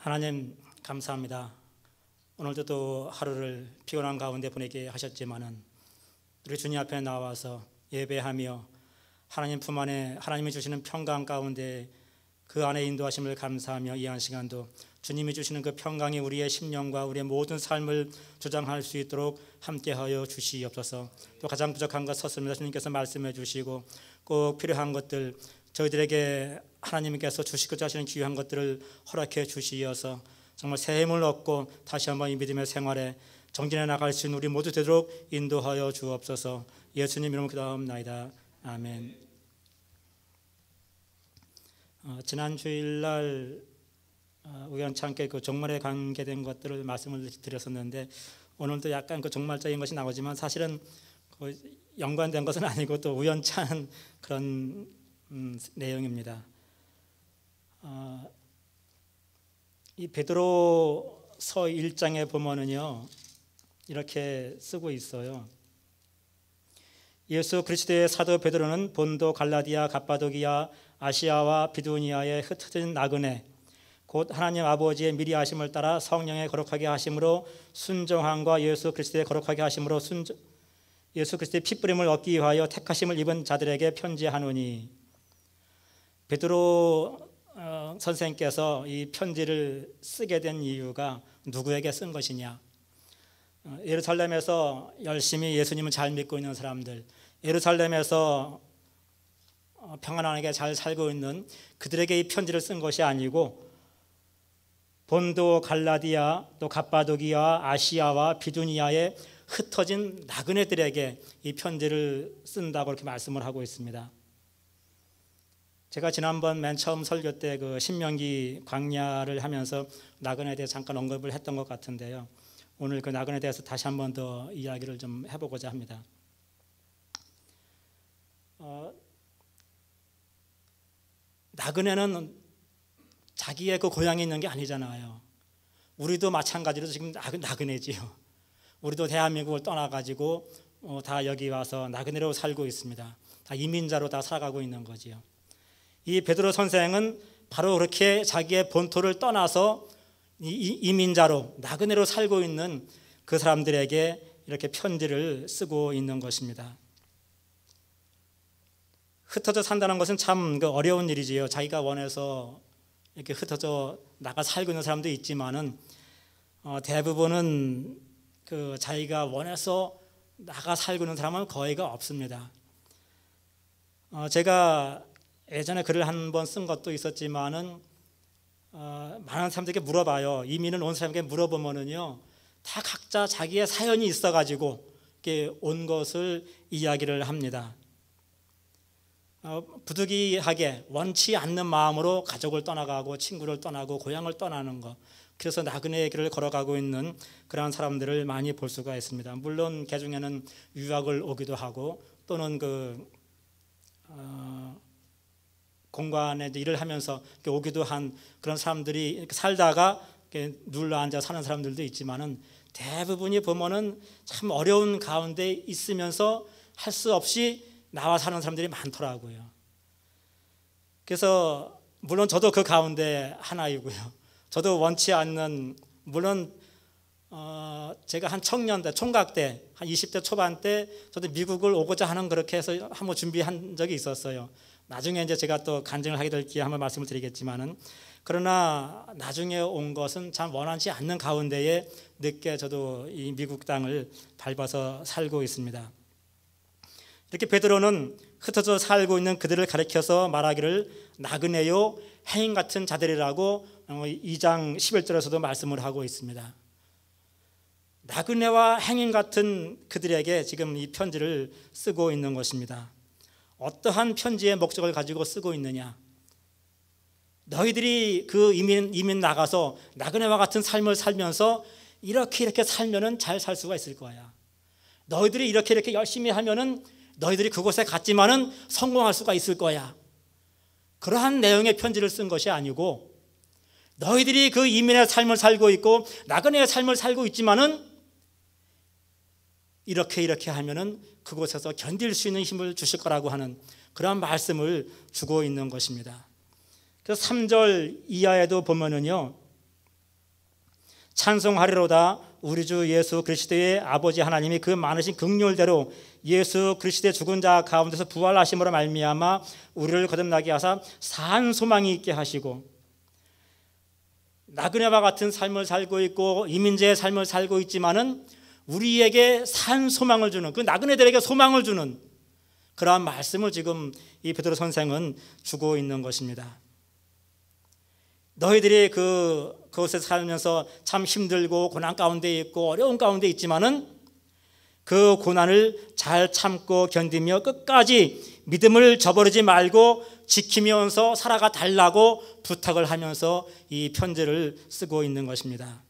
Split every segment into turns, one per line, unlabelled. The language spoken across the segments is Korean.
하나님 감사합니다. 오늘도 또 하루를 피곤한 가운데 보내게 하셨지만은 우리 주님 앞에 나와서 예배하며 하나님 품 안에 하나님이 주시는 평강 가운데 그 안에 인도하심을 감사하며 이 한 시간도 주님이 주시는 그 평강이 우리의 심령과 우리의 모든 삶을 주장할 수 있도록 함께하여 주시옵소서. 또 가장 부족한 것 섰습니다. 주님께서 말씀해 주시고 꼭 필요한 것들 저희들에게 하나님께서 주시고자 하시는 귀한 것들을 허락해 주시어서 정말 새 힘을 얻고 다시 한번 이 믿음의 생활에 정진해 나갈 수 있는 우리 모두 되도록 인도하여 주옵소서. 예수님 이름으로 기도합나이다. 아멘. 지난 주일날 우연찮게 그 종말에 관계된 것들을 말씀을 드렸었는데 오늘도 약간 그 종말적인 것이 나오지만 사실은 그 연관된 것은 아니고 또 우연찮은 그런 내용입니다. 이 베드로서 1장에 보면은요 이렇게 쓰고 있어요. 예수 그리스도의 사도 베드로는 본도, 갈라디아, 갑바도기아, 아시아와 비두니아에 흩어진 나그네 곧 하나님 아버지의 미리 하심을 따라 성령의 거룩하게 하심으로 순종함과 예수 그리스도의 거룩하게 하심으로 예수 그리스도의 핏부림을 얻기 위하여 택하심을 입은 자들에게 편지하노니. 베드로 선생님께서 이 편지를 쓰게 된 이유가 누구에게 쓴 것이냐? 예루살렘에서 열심히 예수님을 잘 믿고 있는 사람들, 예루살렘에서 평안하게 잘 살고 있는 그들에게 이 편지를 쓴 것이 아니고 본도, 갈라디아, 또 갑바도기아, 아시아와 비두니아에 흩어진 나그네들에게 이 편지를 쓴다고 이렇게 말씀을 하고 있습니다. 제가 지난번 맨 처음 설교 때 그 신명기 광야를 하면서 나그네에 대해 잠깐 언급을 했던 것 같은데요. 오늘 그 나그네에 대해서 다시 한 번 더 이야기를 좀 해보고자 합니다. 나그네는 자기의 그 고향에 있는 게 아니잖아요. 우리도 마찬가지로 지금 나그네지요. 우리도 대한민국을 떠나가지고 다 여기 와서 나그네로 살고 있습니다. 다 이민자로 다 살아가고 있는 거지요. 이 베드로 선생은 바로 그렇게 자기의 본토를 떠나서 이민자로 나그네로 살고 있는 그 사람들에게 이렇게 편지를 쓰고 있는 것입니다. 흩어져 산다는 것은 참 어려운 일이지요. 자기가 원해서 이렇게 흩어져 나가 살고 있는 사람도 있지만은 대부분은 그 자기가 원해서 나가 살고 있는 사람은 거의가 없습니다. 제가 예전에 글을 한 번 쓴 것도 있었지만은 많은 사람들에게 물어봐요. 이민을 온 사람에게 물어보면은요, 다 각자 자기의 사연이 있어가지고 이렇게 온 것을 이야기를 합니다. 부득이하게 원치 않는 마음으로 가족을 떠나가고 친구를 떠나고 고향을 떠나는 것, 그래서 나그네의 길을 걸어가고 있는 그러한 사람들을 많이 볼 수가 있습니다. 물론 그 중에는 유학을 오기도 하고 또는 공관에 일을 하면서 오기도 한 그런 사람들이 이렇게 살다가 이렇게 눌러 앉아 사는 사람들도 있지만은 대부분이 보면은 참 어려운 가운데 있으면서 할 수 없이 나와 사는 사람들이 많더라고요. 그래서 물론 저도 그 가운데 하나이고요. 저도 원치 않는, 물론 제가 한 청년 때, 총각 때, 한 20대 초반 때 저도 미국을 오고자 하는 그렇게 해서 한번 준비한 적이 있었어요. 나중에 이제 제가 또 간증을 하게 될 기회에 한번 말씀을 드리겠지만은, 그러나 나중에 온 것은 참 원하지 않는 가운데에 늦게 저도 이 미국 땅을 밟아서 살고 있습니다. 이렇게 베드로는 흩어져 살고 있는 그들을 가리켜서 말하기를 나그네요 행인 같은 자들이라고 2장 11절에서도 말씀을 하고 있습니다. 나그네와 행인 같은 그들에게 지금 이 편지를 쓰고 있는 것입니다. 어떠한 편지의 목적을 가지고 쓰고 있느냐? 너희들이 그 이민 나가서 나그네와 같은 삶을 살면서 이렇게 살면은 잘 살 수가 있을 거야. 너희들이 이렇게 열심히 하면은 너희들이 그곳에 갔지만은 성공할 수가 있을 거야. 그러한 내용의 편지를 쓴 것이 아니고 너희들이 그 이민의 삶을 살고 있고 나그네의 삶을 살고 있지만은 이렇게 하면은 그곳에서 견딜 수 있는 힘을 주실 거라고 하는 그런 말씀을 주고 있는 것입니다. 그래서 3절 이하에도 보면은요, 찬송하리로다. 우리 주 예수 그리스도의 아버지 하나님이 그 많으신 긍휼대로 예수 그리스도의 죽은 자 가운데서 부활하심으로 말미암아 우리를 거듭나게 하사 산 소망이 있게 하시고, 나그네와 같은 삶을 살고 있고 이민자의 삶을 살고 있지만은 우리에게 산 소망을 주는, 그 나그네들에게 소망을 주는 그러한 말씀을 지금 이 베드로 선생은 주고 있는 것입니다. 너희들이 그곳에 살면서 참 힘들고 고난 가운데 있고 어려운 가운데 있지만은 그 고난을 잘 참고 견디며 끝까지 믿음을 저버리지 말고 지키면서 살아가 달라고 부탁을 하면서 이 편지를 쓰고 있는 것입니다.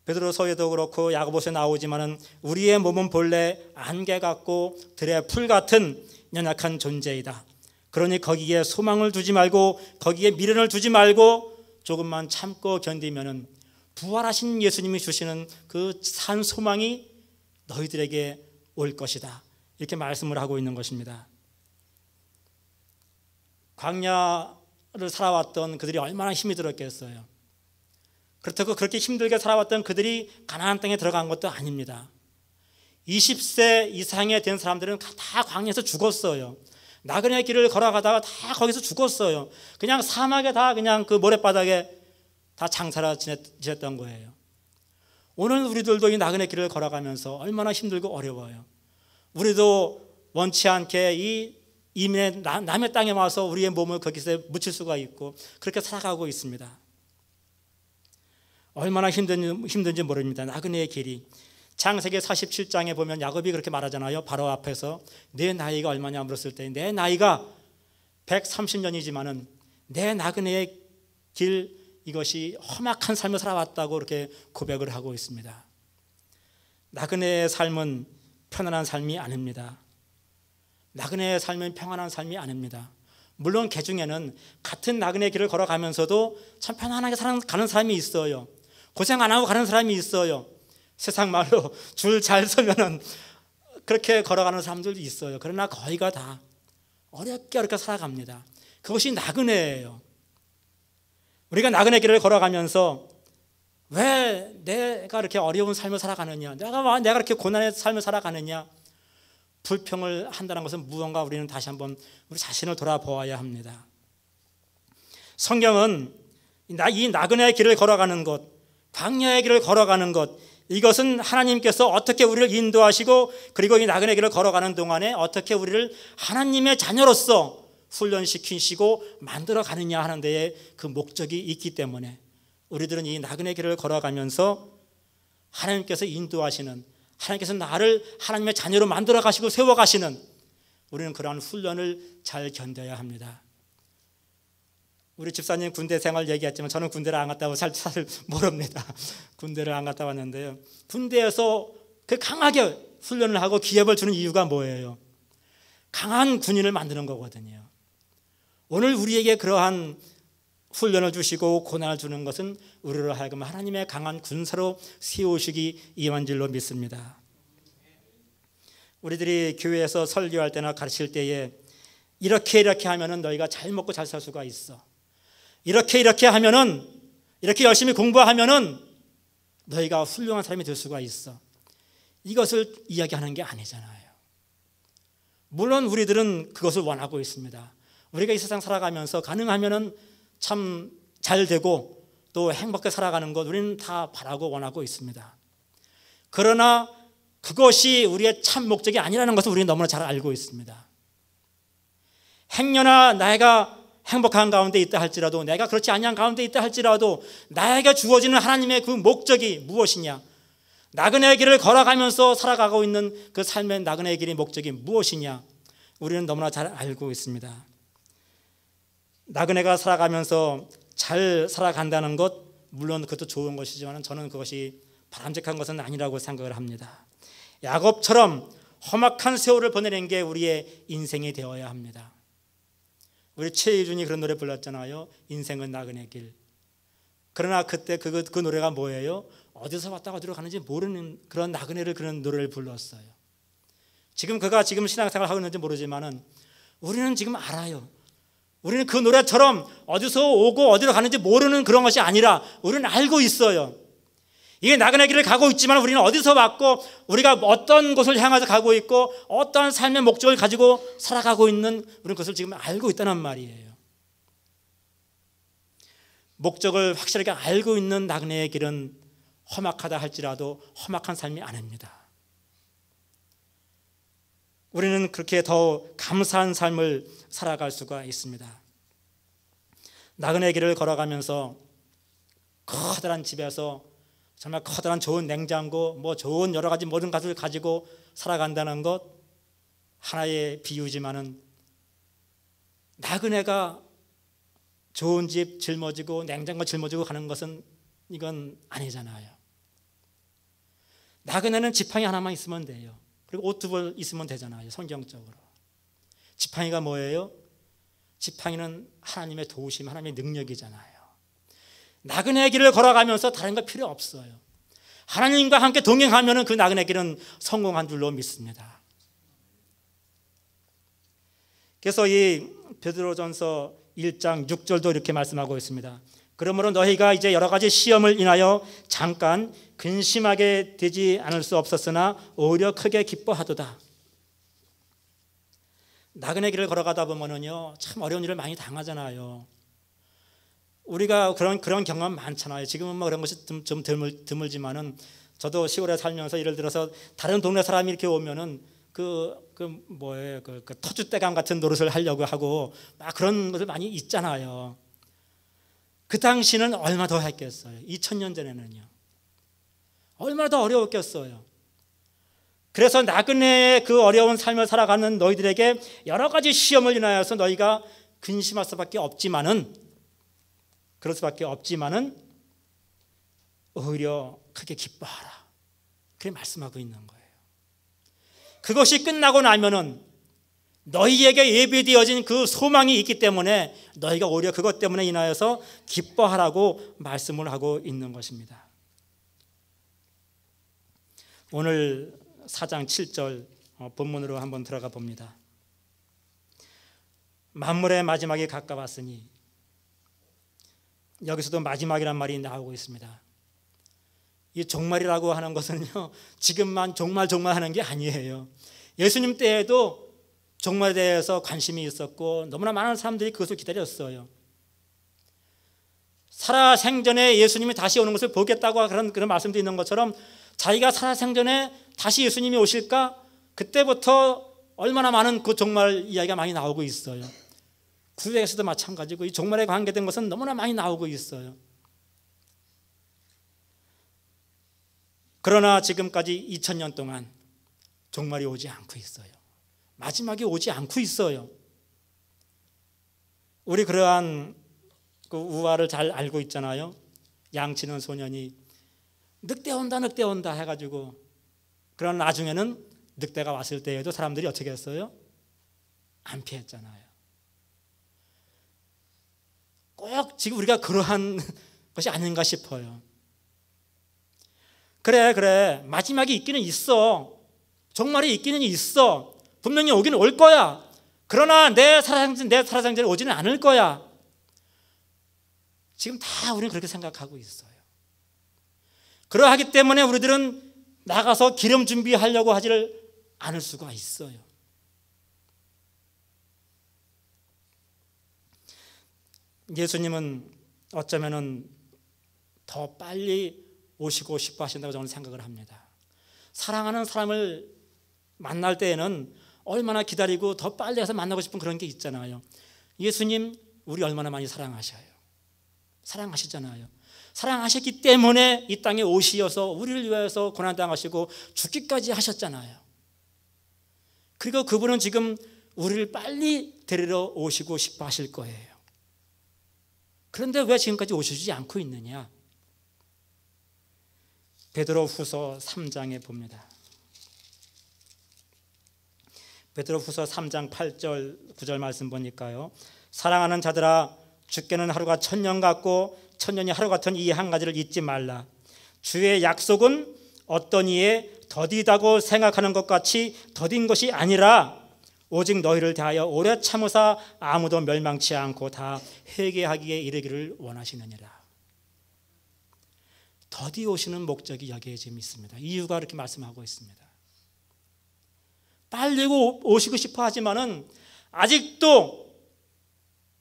베드로서에도 그렇고 야고보서에 나오지만은 우리의 몸은 본래 안개 같고 들의 풀 같은 연약한 존재이다. 그러니 거기에 소망을 두지 말고, 거기에 미련을 두지 말고 조금만 참고 견디면은 부활하신 예수님이 주시는 그 산 소망이 너희들에게 올 것이다. 이렇게 말씀을 하고 있는 것입니다. 광야를 살아왔던 그들이 얼마나 힘이 들었겠어요. 그렇다고 그렇게 힘들게 살아왔던 그들이 가나안 땅에 들어간 것도 아닙니다. 20세 이상에 된 사람들은 다 광야에서 죽었어요. 나그네 길을 걸어가다가 다 거기서 죽었어요. 그냥 사막에 다 그냥 그 모래바닥에 다 장사라 지냈던 거예요. 오늘 우리들도 이 나그네 길을 걸어가면서 얼마나 힘들고 어려워요. 우리도 원치 않게 이 이민의 남의 땅에 와서 우리의 몸을 거기서 묻힐 수가 있고 그렇게 살아가고 있습니다. 얼마나 힘든지 모릅니다. 나그네의 길이. 창세기 47장에 보면 야곱이 그렇게 말하잖아요. 바로 앞에서 내 나이가 얼마냐 물었을 때 내 나이가 130년이지만은 내 나그네의 길, 이것이 험악한 삶을 살아왔다고 그렇게 고백을 하고 있습니다. 나그네의 삶은 편안한 삶이 아닙니다. 나그네의 삶은 평안한 삶이 아닙니다. 물론 개 중에는 같은 나그네 길을 걸어가면서도 참 편안하게 가는 사람이 있어요. 고생 안 하고 가는 사람이 있어요. 세상 말로 줄 잘 서면은 그렇게 걸어가는 사람들도 있어요. 그러나 거의가 다 어렵게 살아갑니다. 그것이 나그네예요. 우리가 나그네 길을 걸어가면서 왜 내가 이렇게 어려운 삶을 살아가느냐, 내가 이렇게 고난의 삶을 살아가느냐, 불평을 한다는 것은 무언가 우리는 다시 한번 우리 자신을 돌아보아야 합니다. 성경은 이 나그네의 길을 걸어가는 것, 광야의 길을 걸어가는 것, 이것은 하나님께서 어떻게 우리를 인도하시고 그리고 이 나그네 길을 걸어가는 동안에 어떻게 우리를 하나님의 자녀로서 훈련시키시고 만들어 가느냐 하는 데에 그 목적이 있기 때문에 우리들은 이 나그네 길을 걸어가면서 하나님께서 인도하시는, 하나님께서 나를 하나님의 자녀로 만들어 가시고 세워 가시는, 우리는 그러한 훈련을 잘 견뎌야 합니다. 우리 집사님 군대 생활 얘기했지만 저는 군대를 안 갔다 와서 잘 모릅니다. 군대를 안 갔다 왔는데요, 군대에서 그 강하게 훈련을 하고 기업을 주는 이유가 뭐예요? 강한 군인을 만드는 거거든요. 오늘 우리에게 그러한 훈련을 주시고 고난을 주는 것은 우리로 하여금 하나님의 강한 군사로 세우시기 위한 줄로 믿습니다. 우리들이 교회에서 설교할 때나 가르칠 때에 이렇게 하면은 너희가 잘 먹고 잘 살 수가 있어, 이렇게 하면은, 이렇게 열심히 공부하면은 너희가 훌륭한 사람이 될 수가 있어, 이것을 이야기하는 게 아니잖아요. 물론 우리들은 그것을 원하고 있습니다. 우리가 이 세상 살아가면서 가능하면은 참 잘 되고 또 행복하게 살아가는 것 우리는 다 바라고 원하고 있습니다. 그러나 그것이 우리의 참 목적이 아니라는 것을 우리는 너무나 잘 알고 있습니다. 행여나 내가 행복한 가운데 있다 할지라도, 내가 그렇지 아니한 가운데 있다 할지라도 나에게 주어지는 하나님의 그 목적이 무엇이냐, 나그네의 길을 걸어가면서 살아가고 있는 그 삶의 나그네의 길의 목적이 무엇이냐, 우리는 너무나 잘 알고 있습니다. 나그네가 살아가면서 잘 살아간다는 것, 물론 그것도 좋은 것이지만 저는 그것이 바람직한 것은 아니라고 생각을 합니다. 야곱처럼 험악한 세월을 보내는 게 우리의 인생이 되어야 합니다. 우리 최희준이 그런 노래 불렀잖아요. 인생은 나그네 길. 그러나 그때 그 노래가 뭐예요? 어디서 왔다가 어디로 가는지 모르는 그런 나그네를, 그런 노래를 불렀어요. 지금 그가 지금 신앙생활을 하고 있는지 모르지만은 우리는 지금 알아요. 우리는 그 노래처럼 어디서 오고 어디로 가는지 모르는 그런 것이 아니라 우리는 알고 있어요. 이게 나그네 길을 가고 있지만 우리는 어디서 왔고 우리가 어떤 곳을 향해서 가고 있고 어떤 삶의 목적을 가지고 살아가고 있는 우리는 그것을 지금 알고 있다는 말이에요. 목적을 확실하게 알고 있는 나그네의 길은 험악하다 할지라도 험악한 삶이 아닙니다. 우리는 그렇게 더 감사한 삶을 살아갈 수가 있습니다. 나그네 길을 걸어가면서 커다란 집에서 정말 커다란 좋은 냉장고, 좋은 여러 가지 모든 것을 가지고 살아간다는 것 하나의 비유지만은 나그네가 좋은 집 짊어지고 냉장고 짊어지고 가는 것은 이건 아니잖아요. 나그네는 지팡이 하나만 있으면 돼요. 그리고 옷 두 벌 있으면 되잖아요. 성경적으로. 지팡이가 뭐예요? 지팡이는 하나님의 도우심, 하나님의 능력이잖아요. 나그네 길을 걸어가면서 다른 거 필요 없어요. 하나님과 함께 동행하면 그 나그네 길은 성공한 줄로 믿습니다. 그래서 이 베드로전서 1장 6절도 이렇게 말씀하고 있습니다. 그러므로 너희가 이제 여러 가지 시험을 인하여 잠깐 근심하게 되지 않을 수 없었으나 오히려 크게 기뻐하도다. 나그네 길을 걸어가다 보면은요 참 어려운 일을 많이 당하잖아요. 우리가 그런 경험 많잖아요. 지금은 그런 것이 좀 드물지만은 저도 시골에 살면서 예를 들어서 다른 동네 사람이 이렇게 오면은 그 터줏대감 같은 노릇을 하려고 하고 막 그런 것들 많이 있잖아요. 그 당시는 얼마나 더 했겠어요. 2000년 전에는요. 얼마나 더 어려웠겠어요. 그래서 나그네의 그 어려운 삶을 살아가는 너희들에게 여러 가지 시험을 인하여서 너희가 근심할 수밖에 없지만은 그럴 수밖에 없지만은 오히려 크게 기뻐하라. 그렇게 말씀하고 있는 거예요. 그것이 끝나고 나면은 너희에게 예비되어진 그 소망이 있기 때문에 너희가 오히려 그것 때문에 인하여서 기뻐하라고 말씀을 하고 있는 것입니다. 오늘 4장 7절 본문으로 한번 들어가 봅니다. 만물의 마지막이 가까웠으니, 여기서도 마지막이란 말이 나오고 있습니다. 이 종말이라고 하는 것은요 지금만 종말 하는 게 아니에요. 예수님 때에도 종말에 대해서 관심이 있었고 너무나 많은 사람들이 그것을 기다렸어요. 살아생전에 예수님이 다시 오는 것을 보겠다고 그런 말씀도 있는 것처럼 자기가 살아생전에 다시 예수님이 오실까? 그때부터 얼마나 많은 그 종말 이야기가 많이 나오고 있어요. 구약에서도 마찬가지고 이 종말에 관계된 것은 너무나 많이 나오고 있어요. 그러나 지금까지 2000년 동안 종말이 오지 않고 있어요. 마지막이 오지 않고 있어요. 우리 그러한 그 우화를 잘 알고 있잖아요. 양치는 소년이 늑대 온다 해가지고, 그러나 나중에는 늑대가 왔을 때에도 사람들이 어떻게 했어요? 안 피했잖아요. 꼭 지금 우리가 그러한 것이 아닌가 싶어요. 그래 마지막이 있기는 있어. 종말이 있기는 있어. 분명히 오기는 올 거야. 그러나 내 살아생전에 오지는 않을 거야. 지금 다 우리는 그렇게 생각하고 있어요. 그러하기 때문에 우리들은 나가서 기름 준비하려고 하지를 않을 수가 있어요. 예수님은 어쩌면은 더 빨리 오시고 싶어 하신다고 저는 생각을 합니다. 사랑하는 사람을 만날 때에는 얼마나 기다리고 더 빨리 해서 만나고 싶은 그런 게 있잖아요. 예수님 우리 얼마나 많이 사랑하셔요. 사랑하시잖아요. 사랑하셨기 때문에 이 땅에 오시어서 우리를 위하여서 고난당하시고 죽기까지 하셨잖아요. 그리고 그분은 지금 우리를 빨리 데리러 오시고 싶어 하실 거예요. 그런데 왜 지금까지 오시지 않고 있느냐? 베드로후서 3장에 봅니다. 베드로후서 3장 8절 9절 말씀 보니까요, 사랑하는 자들아 주께는 하루가 1000년 같고 1000년이 하루 같은 이 한 가지를 잊지 말라. 주의 약속은 어떤 이에 더디다고 생각하는 것 같이 더딘 것이 아니라 오직 너희를 대하여 오래 참으사 아무도 멸망치 않고 다 회개하기에 이르기를 원하시느니라. 더디 오시는 목적이 여기에 지금 있습니다. 이유가 이렇게 말씀하고 있습니다. 빨리 오시고 싶어 하지만은 아직도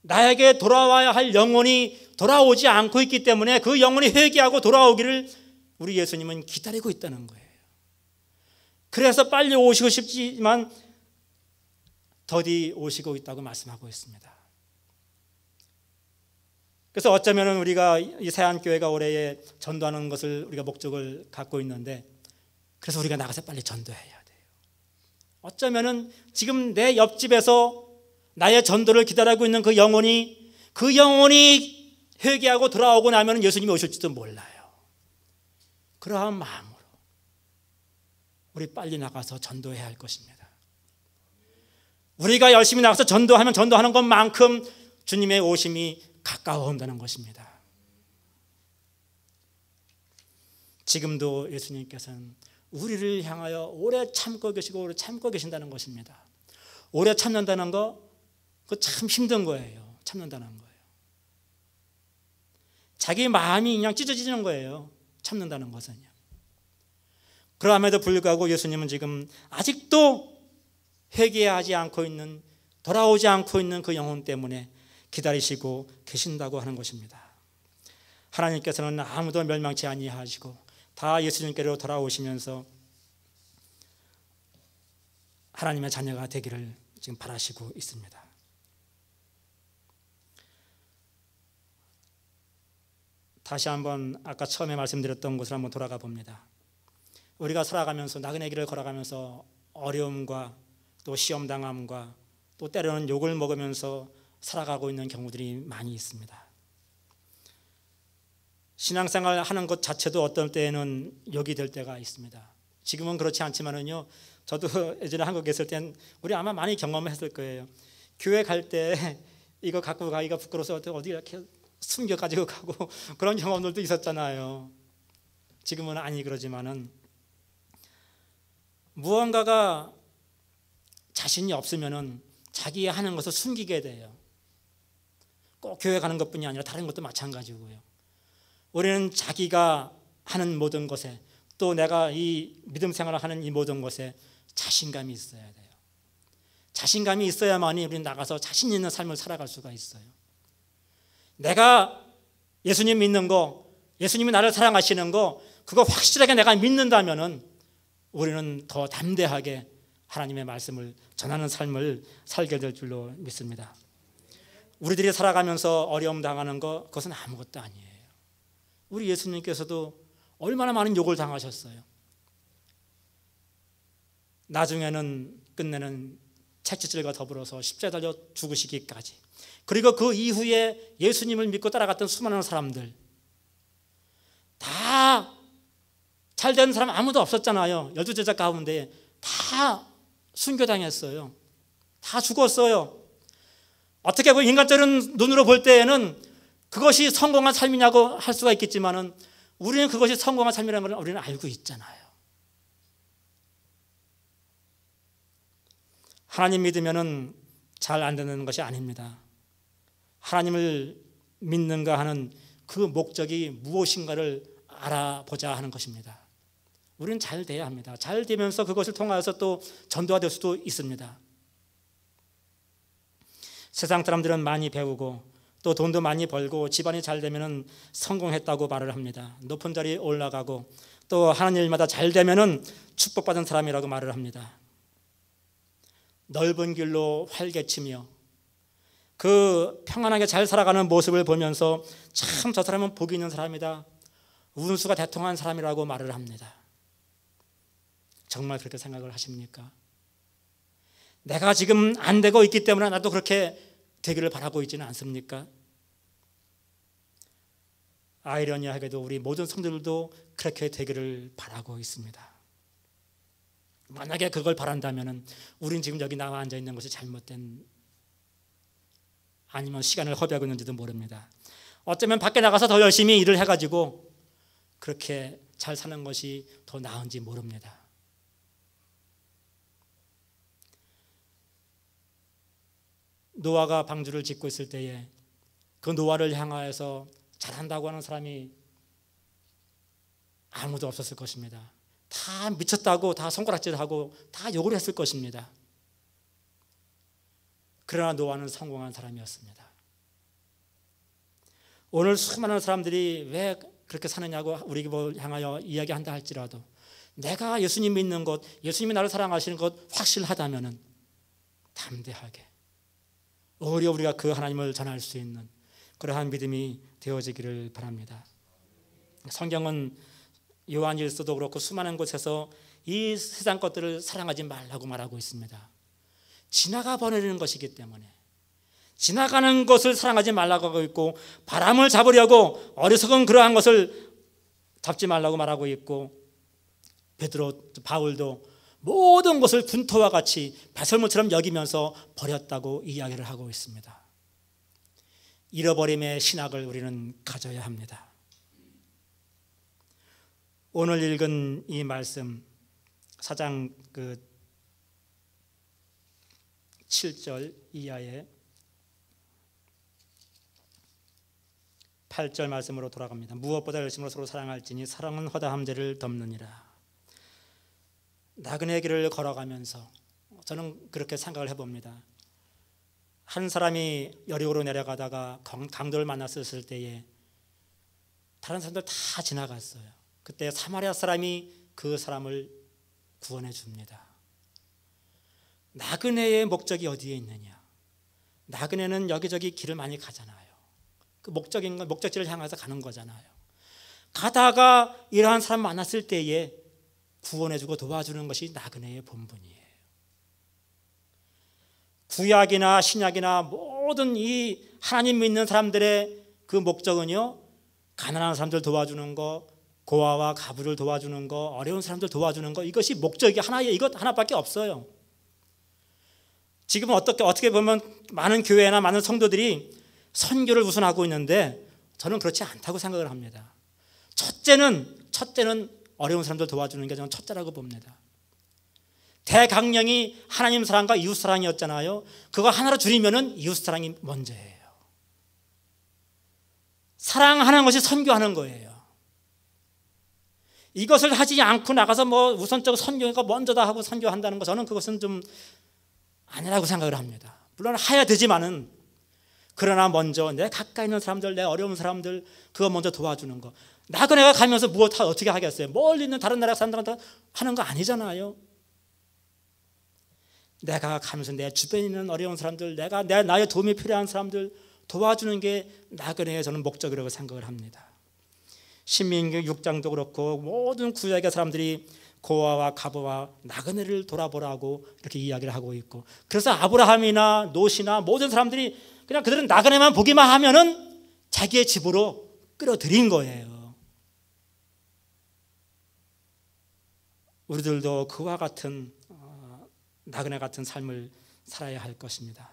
나에게 돌아와야 할 영혼이 돌아오지 않고 있기 때문에 그 영혼이 회개하고 돌아오기를 우리 예수님은 기다리고 있다는 거예요. 그래서 빨리 오시고 싶지만 더디 오시고 있다고 말씀하고 있습니다. 그래서 어쩌면 우리가 이 세안교회가 올해에 전도하는 것을 우리가 목적을 갖고 있는데, 그래서 우리가 나가서 빨리 전도해야 돼요. 어쩌면 지금 내 옆집에서 나의 전도를 기다리고 있는 그 영혼이 회개하고 돌아오고 나면 예수님이 오실지도 몰라요. 그러한 마음으로 우리 빨리 나가서 전도해야 할 것입니다. 우리가 열심히 나가서 전도하면 전도하는 것만큼 주님의 오심이 가까워 온다는 것입니다. 지금도 예수님께서는 우리를 향하여 오래 참고 계시고 오래 참고 계신다는 것입니다. 오래 참는다는 거, 그거 참 힘든 거예요. 참는다는 거예요. 자기 마음이 그냥 찢어지는 거예요. 참는다는 것은요. 그럼에도 불구하고 예수님은 지금 아직도 회개하지 않고 있는, 돌아오지 않고 있는 그 영혼 때문에 기다리시고 계신다고 하는 것입니다. 하나님께서는 아무도 멸망치 아니하시고 다 예수님께로 돌아오시면서 하나님의 자녀가 되기를 지금 바라시고 있습니다. 다시 한번 아까 처음에 말씀드렸던 곳을 한번 돌아가 봅니다. 우리가 살아가면서, 나그네 길을 걸어가면서 어려움과 또 시험당함과 또 때로는 욕을 먹으면서 살아가고 있는 경우들이 많이 있습니다. 신앙생활 하는 것 자체도 어떤 때에는 욕이 될 때가 있습니다. 지금은 그렇지 않지만은요, 저도 예전에 한국에 있을 땐 우리 아마 많이 경험했을 거예요. 교회 갈 때 이거 갖고 가기가 부끄러워서 어디 이렇게 숨겨가지고 가고 그런 경험들도 있었잖아요. 지금은 아니 그러지만은 무언가가 자신이 없으면은 자기 하는 것을 숨기게 돼요. 꼭 교회 가는 것뿐이 아니라 다른 것도 마찬가지고요. 우리는 자기가 하는 모든 것에, 또 내가 이 믿음 생활을 하는 이 모든 것에 자신감이 있어야 돼요. 자신감이 있어야만이 우리는 나가서 자신 있는 삶을 살아갈 수가 있어요. 내가 예수님 믿는 거, 예수님이 나를 사랑하시는 거, 그거 확실하게 내가 믿는다면은 우리는 더 담대하게 하나님의 말씀을 전하는 삶을 살게 될 줄로 믿습니다. 우리들이 살아가면서 어려움 당하는 거, 그것은 아무것도 아니에요. 우리 예수님께서도 얼마나 많은 욕을 당하셨어요. 나중에는 끝내는 채찍질과 더불어서 십자가에 달려 죽으시기까지, 그리고 그 이후에 예수님을 믿고 따라갔던 수많은 사람들, 다 잘된 사람 아무도 없었잖아요. 12제자 가운데 다 순교당했어요. 다 죽었어요. 어떻게 보면 인간적인 눈으로 볼 때에는 그것이 성공한 삶이냐고 할 수가 있겠지만은 우리는 그것이 성공한 삶이라는 걸 우리는 알고 있잖아요. 하나님 믿으면은 잘 안 되는 것이 아닙니다. 하나님을 믿는가 하는 그 목적이 무엇인가를 알아보자 하는 것입니다. 우리는 잘 돼야 합니다. 잘 되면서 그것을 통하여서 또 전도가 될 수도 있습니다. 세상 사람들은 많이 배우고 또 돈도 많이 벌고 집안이 잘 되면은 성공했다고 말을 합니다. 높은 자리에 올라가고 또 하는 일마다 잘 되면은 축복받은 사람이라고 말을 합니다. 넓은 길로 활개치며 그 평안하게 잘 살아가는 모습을 보면서 참 저 사람은 복이 있는 사람이다, 운수가 대통한 사람이라고 말을 합니다. 정말 그렇게 생각을 하십니까? 내가 지금 안 되고 있기 때문에 나도 그렇게 되기를 바라고 있지는 않습니까? 아이러니하게도 우리 모든 성도들도 그렇게 되기를 바라고 있습니다. 만약에 그걸 바란다면 우린 지금 여기 나와 앉아 있는 것이 잘못된, 아니면 시간을 허비하고 있는지도 모릅니다. 어쩌면 밖에 나가서 더 열심히 일을 해가지고 그렇게 잘 사는 것이 더 나은지 모릅니다. 노아가 방주를 짓고 있을 때에 그 노아를 향하여서 잘한다고 하는 사람이 아무도 없었을 것입니다. 다 미쳤다고 다 손가락질하고 다 욕을 했을 것입니다. 그러나 노아는 성공한 사람이었습니다. 오늘 수많은 사람들이 왜 그렇게 사느냐고 우리에게 향하여 이야기한다 할지라도 내가 예수님 믿는 것, 예수님이 나를 사랑하시는 것 확실하다면 담대하게 오히려 우리가 그 하나님을 전할 수 있는 그러한 믿음이 되어지기를 바랍니다. 성경은 요한일서도 그렇고 수많은 곳에서 이 세상 것들을 사랑하지 말라고 말하고 있습니다. 지나가 버리는 것이기 때문에 지나가는 것을 사랑하지 말라고 하고 있고 바람을 잡으려고 어리석은 그러한 것을 잡지 말라고 말하고 있고 베드로, 바울도 모든 것을 분토와 같이 배설물처럼 여기면서 버렸다고 이야기를 하고 있습니다. 잃어버림의 신학을 우리는 가져야 합니다. 오늘 읽은 이 말씀 4장 7절 이하에 8절 말씀으로 돌아갑니다. 무엇보다 열심으로 서로 사랑할지니 사랑은 허다한 죄를 덮느니라. 나그네 길을 걸어가면서 저는 그렇게 생각을 해봅니다. 한 사람이 여리고로 내려가다가 강도를 만났을 때에 다른 사람들 다 지나갔어요. 그때 사마리아 사람이 그 사람을 구원해 줍니다. 나그네의 목적이 어디에 있느냐? 나그네는 여기저기 길을 많이 가잖아요. 그 목적지를 향해서 가는 거잖아요. 가다가 이러한 사람 만났을 때에 구원해주고 도와주는 것이 나그네의 본분이에요. 구약이나 신약이나 모든 이 하나님 믿는 사람들의 그 목적은요, 가난한 사람들 도와주는 거, 고아와 가부를 도와주는 거, 어려운 사람들 도와주는 거, 이것이 목적이 이것 하나밖에 없어요. 지금은 어떻게 보면 많은 교회나 많은 성도들이 선교를 우선하고 있는데 저는 그렇지 않다고 생각을 합니다. 첫째는 어려운 사람들 도와주는 게 저는 첫째라고 봅니다. 대강령이 하나님 사랑과 이웃 사랑이었잖아요. 그거 하나로 줄이면은 이웃 사랑이 먼저예요. 사랑하는 것이 선교하는 거예요. 이것을 하지 않고 나가서 우선적으로 선교가 먼저다 하고 선교한다는 거, 저는 그것은 좀 아니라고 생각을 합니다. 물론 해야 되지만은, 그러나 먼저 내 가까이 있는 사람들, 내 어려운 사람들, 그거 먼저 도와주는 거. 나그네가 가면서 어떻게 하겠어요? 멀리 있는 다른 나라 사람들한테 하는 거 아니잖아요. 내가 가면서 내 주변에 있는 어려운 사람들, 나의 도움이 필요한 사람들 도와주는 게 나그네의 저는 목적이라고 생각을 합니다. 신민기 6장도 그렇고 모든 구약의 사람들이 고아와 가부와 나그네를 돌아보라고 이렇게 이야기를 하고 있고, 그래서 아브라함이나 롯이나 모든 사람들이 그냥 그들은 나그네만 보기만 하면은 자기의 집으로 끌어들인 거예요. 우리들도 그와 같은 나그네 같은 삶을 살아야 할 것입니다.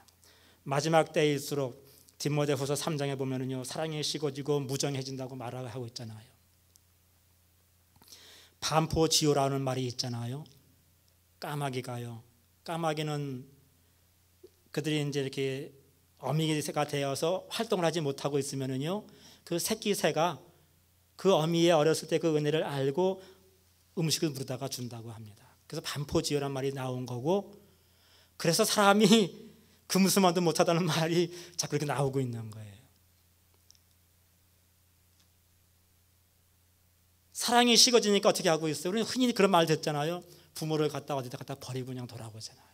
마지막 때일수록 디모데후서 3장에 보면은요, 사랑이 식어지고 무정해진다고 말하고 있잖아요. 반포지효라는 말이 있잖아요. 까마귀가요. 까마귀는 그들이 이제 이렇게 어미새가 되어서 활동을 하지 못하고 있으면은요, 그 새끼 새가 그 어미의 어렸을 때 그 은혜를 알고 음식을 물어다가 준다고 합니다. 그래서 반포지효란 말이 나온 거고, 그래서 사람이 금수만도 못하다는 말이 자꾸 이렇게 나오고 있는 거예요. 사랑이 식어지니까 어떻게 하고 있어요? 우리는 흔히 그런 말 듣잖아요. 부모를 어디다 갖다 버리고 그냥 돌아오잖아요.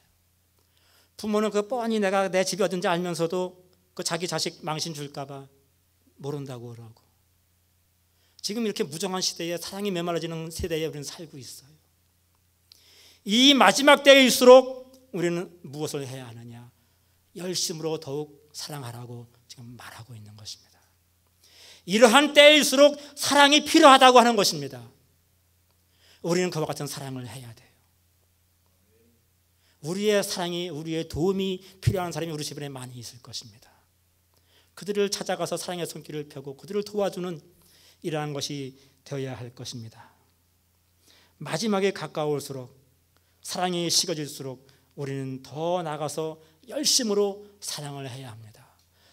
부모는 그 뻔히 내 집이 어딘지 알면서도 그 자기 자식 망신 줄까봐 모른다고 그러고, 지금 이렇게 무정한 시대에 사랑이 메말라지는 세대에 우리는 살고 있어요. 이 마지막 때일수록 우리는 무엇을 해야 하느냐? 열심으로 더욱 사랑하라고 지금 말하고 있는 것입니다. 이러한 때일수록 사랑이 필요하다고 하는 것입니다. 우리는 그와 같은 사랑을 해야 돼요. 우리의 사랑이, 우리의 도움이 필요한 사람이 우리 주변에 많이 있을 것입니다. 그들을 찾아가서 사랑의 손길을 펴고 그들을 도와주는 이러한 것이 되어야 할 것입니다. 마지막에 가까울수록, 사랑이 식어질수록 우리는 더 나가서 열심으로 사랑을 해야 합니다.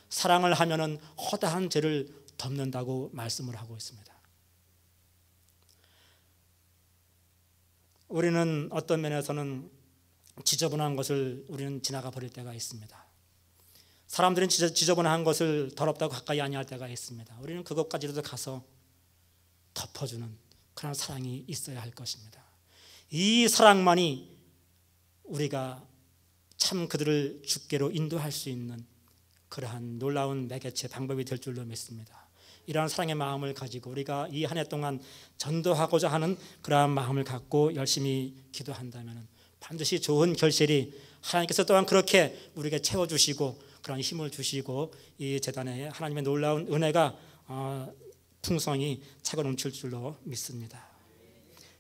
사랑을 하면은 허다한 죄를 덮는다고 말씀을 하고 있습니다. 우리는 어떤 면에서는 지저분한 것을 우리는 지나가 버릴 때가 있습니다. 사람들은 지저분한 것을 더럽다고 가까이 아니할 때가 있습니다. 우리는 그것까지도 가서 덮어주는 그런 사랑이 있어야 할 것입니다. 이 사랑만이 우리가 참 그들을 주께로 인도할 수 있는 그러한 놀라운 매개체 방법이 될 줄로 믿습니다. 이러한 사랑의 마음을 가지고 우리가 이 한 해 동안 전도하고자 하는 그러한 마음을 갖고 열심히 기도한다면 반드시 좋은 결실이 하나님께서 또한 그렇게 우리에게 채워주시고 그런 힘을 주시고 이 재단에 하나님의 놀라운 은혜가 풍성히 차고 넘칠 줄로 믿습니다.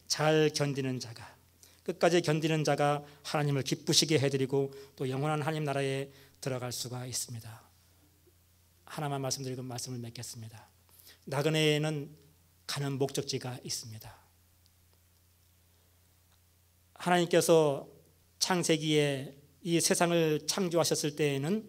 잘 견디는 자가, 끝까지 견디는 자가 하나님을 기쁘시게 해드리고 또 영원한 하나님 나라에 들어갈 수가 있습니다. 하나만 말씀드리고 말씀을 맺겠습니다. 나그네에는 가는 목적지가 있습니다. 하나님께서 창세기에 이 세상을 창조하셨을 때에는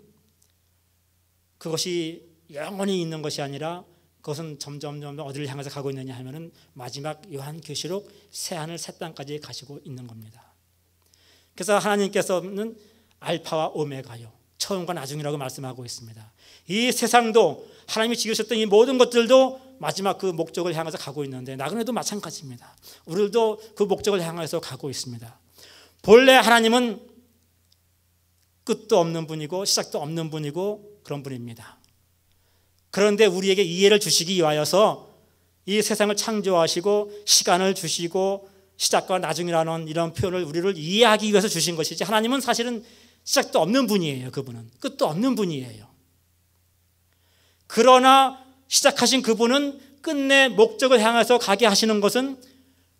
그것이 영원히 있는 것이 아니라 그것은 점점 어디를 향해서 가고 있느냐 하면은 마지막 요한계시록 새하늘 새 땅까지 가시고 있는 겁니다. 그래서 하나님께서는 알파와 오메가요, 처음과 나중이라고 말씀하고 있습니다. 이 세상도 하나님이 지으셨던 이 모든 것들도 마지막 그 목적을 향해서 가고 있는데 나그네도 마찬가지입니다. 우리들도 그 목적을 향해서 가고 있습니다. 본래 하나님은 끝도 없는 분이고 시작도 없는 분이고 그런 분입니다. 그런데 우리에게 이해를 주시기 위하여서 이 세상을 창조하시고 시간을 주시고 시작과 나중이라는 이런 표현을 우리를 이해하기 위해서 주신 것이지, 하나님은 사실은 시작도 없는 분이에요. 그분은 끝도 없는 분이에요. 그러나 시작하신 그분은 끝내 목적을 향해서 가게 하시는 것은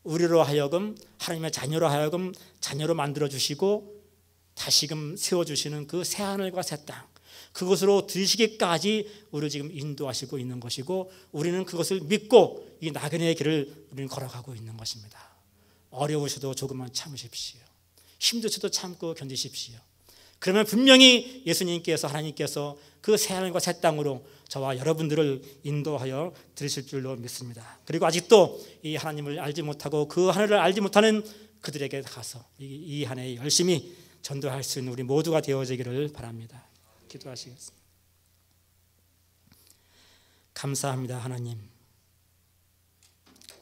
우리로 하여금 하나님의 자녀로 하여금 자녀로 만들어 주시고 다시금 세워주시는 그 새하늘과 새 땅, 그것으로 들으시기까지 우리를 지금 인도하시고 있는 것이고 우리는 그것을 믿고 이 나그네의 길을 우리는 걸어가고 있는 것입니다. 어려우셔도 조금만 참으십시오. 힘드셔도 참고 견디십시오. 그러면 분명히 예수님께서, 하나님께서 그 새하늘과 새 땅으로 저와 여러분들을 인도하여 들으실 줄로 믿습니다. 그리고 아직도 이 하나님을 알지 못하고 그 하늘을 알지 못하는 그들에게 가서 이 한 해 열심히 전도할 수 있는 우리 모두가 되어지기를 바랍니다. 기도하시겠습니다. 감사합니다. 하나님,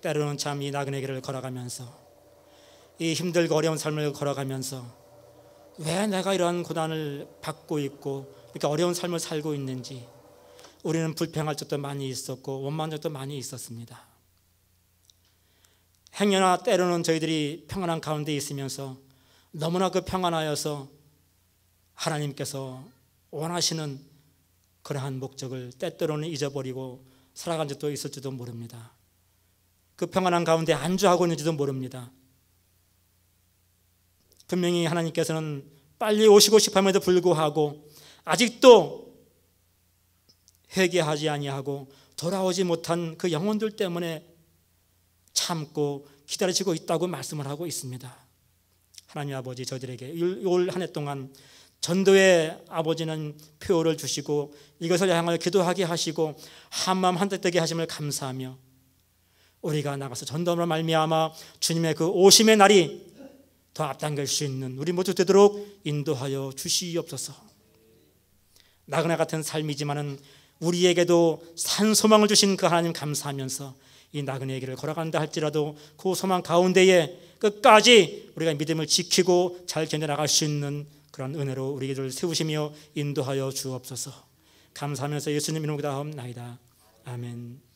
때로는 참 이 나그네 길을 걸어가면서 이 힘들고 어려운 삶을 걸어가면서 왜 내가 이러한 고난을 받고 있고 이렇게 어려운 삶을 살고 있는지 우리는 불평할 적도 많이 있었고 원망한 적도 많이 있었습니다. 행여나 때로는 저희들이 평안한 가운데 있으면서 너무나 그 평안하여서 하나님께서 원하시는 그러한 목적을 때때로는 잊어버리고 살아간 적도 있을지도 모릅니다. 그 평안한 가운데 안주하고 있는지도 모릅니다. 분명히 하나님께서는 빨리 오시고 싶음에도 불구하고 아직도 회개하지 아니하고 돌아오지 못한 그 영혼들 때문에 참고 기다리시고 있다고 말씀을 하고 있습니다. 하나님 아버지, 저들에게 올 한 해 동안 전도의 아버지는 표를 주시고 이것을 향하여 기도하게 하시고 한마음 한뜻 되게 하심을 감사하며 우리가 나가서 전도함으로 말미암아 주님의 그 오심의 날이 더 앞당길 수 있는 우리 모두 되도록 인도하여 주시옵소서. 나그네 같은 삶이지만은 우리에게도 산 소망을 주신 그 하나님 감사하면서 이 나그네의 길을 걸어간다 할지라도 그 소망 가운데에 끝까지 우리가 믿음을 지키고 잘 견뎌나갈 수 있는 그런 은혜로 우리를 세우시며 인도하여 주옵소서. 감사하면서 예수님 이름으로 기도하옵나이다. 아멘.